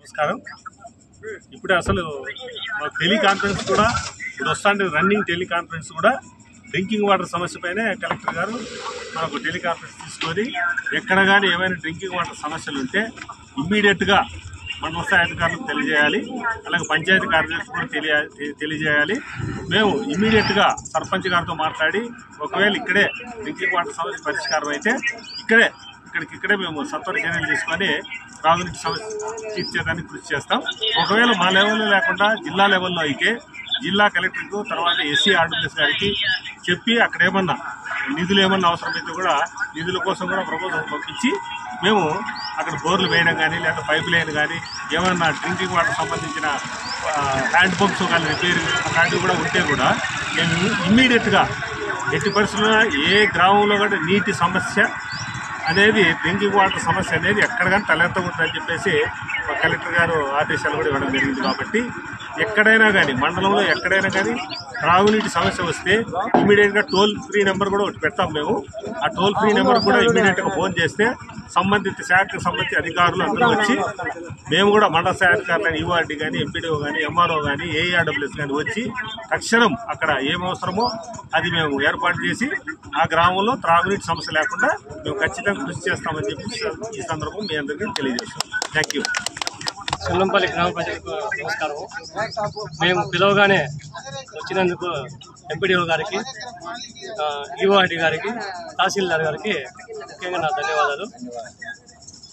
నమస్కారం. ఇప్పుడే అసలు టెలికాన్ఫరెన్స్ కూడా ఇప్పుడు వస్తాంటే రన్నింగ్ టెలికాన్ఫరెన్స్ కూడా డ్రింకింగ్ వాటర్ సమస్య పైనే కలెక్టర్ గారు మనకు టెలికాన్ఫరెన్స్ తీసుకొని ఎక్కడ కానీ ఏమైనా డ్రింకింగ్ వాటర్ సమస్యలు ఉంటే ఇమ్మీడియట్గా మండల స్థాయి అధికారులకు తెలియజేయాలి, అలాగే పంచాయతీ కార్యదర్శి కూడా తెలియజేయాలి. మేము ఇమ్మీడియట్గా సర్పంచ్ గారితో మాట్లాడి ఒకవేళ ఇక్కడే డ్రింకింగ్ వాటర్ సమస్య పరిష్కారం అయితే ఇక్కడికిక్కడే మేము సత్వర చర్యలు తీసుకొని తాగునీటి సమస్య తీర్చేదానికి కృషి చేస్తాం. ఒకవేళ మా లెవెల్లో లేకుండా జిల్లా లెవెల్లో అయితే జిల్లా కలెక్టర్కు తర్వాత ఎస్సీ ఆర్డబ్ల్యూఎస్ గారికి చెప్పి అక్కడ ఏమన్నా నిధులు ఏమన్నా అవసరమైతే కూడా నిధుల కోసం కూడా ప్రపోజల్ పంపించి మేము అక్కడ బోర్లు వేయడం కానీ లేదా పైప్ లైన్ కానీ ఏమన్నా డ్రింకింగ్ వాటర్ సంబంధించిన హ్యాండ్ పంప్స్ కానీ రిపేర్ అలాంటివి కూడా ఉంటే కూడా మేము ఇమ్మీడియట్గా ఎట్టి పరిస్థితుల్లో ఏ గ్రామంలో కూడా నీటి సమస్య అనేది డ్రింకింగ్ వాటర్ సమస్య అనేది ఎక్కడ కానీ తలెత్తకూడదని చెప్పేసి కలెక్టర్ గారు ఆదేశాలు కూడా ఇవ్వడం జరిగింది. కాబట్టి ఎక్కడైనా కానీ మండలంలో ఎక్కడైనా కానీ త్రాగునీటి సమస్య వస్తే ఇమీడియట్గా టోల్ ఫ్రీ నెంబర్ కూడా ఒకటి పెడతాం మేము. ఆ టోల్ ఫ్రీ నెంబర్ కూడా ఇమీడియట్గా ఫోన్ చేస్తే సంబంధిత శాఖకు సంబంధించి అధికారులు అందరూ వచ్చి మేము కూడా మండల స్థాయి అధికారులు ఈఓఆర్డీ కానీ ఎంపీడీఓ కానీ ఎంఆర్ఓ కానీ ఏఆర్డబ్ల్యూఎస్ కానీ వచ్చి తక్షణం అక్కడ ఏం అవసరమో అది మేము ఏర్పాటు చేసి ఆ గ్రామంలో త్రాగునీటి సమస్య లేకుండా మేము ఖచ్చితంగా కృషి చేస్తామని చెప్పి ఈ సందర్భం మీ అందరికీ తెలియజేస్తాం. Thank you. సుల్లంపల్లి గ్రామ ప్రజలకు నమస్కారం. మేము పిలవగానే వచ్చినందుకు ఎంపీడీఓ గారికి, ఈఓఆర్డీ గారికి, తహసీల్దార్ గారికి ముఖ్యంగా నా ధన్యవాదాలు.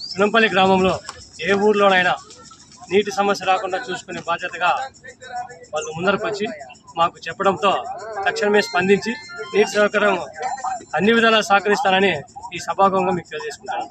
సుల్లంపల్లి గ్రామంలో ఏ ఊర్లోనైనా నీటి సమస్య రాకుండా చూసుకునే బాధ్యతగా వాళ్ళు ముందరకు వచ్చి మాకు చెప్పడంతో తక్షణమే స్పందించి నీటి సౌకర్యం అన్ని విధాలా సహకరిస్తానని ఈ సభాగంగా మీకు తెలియజేసుకుంటాను.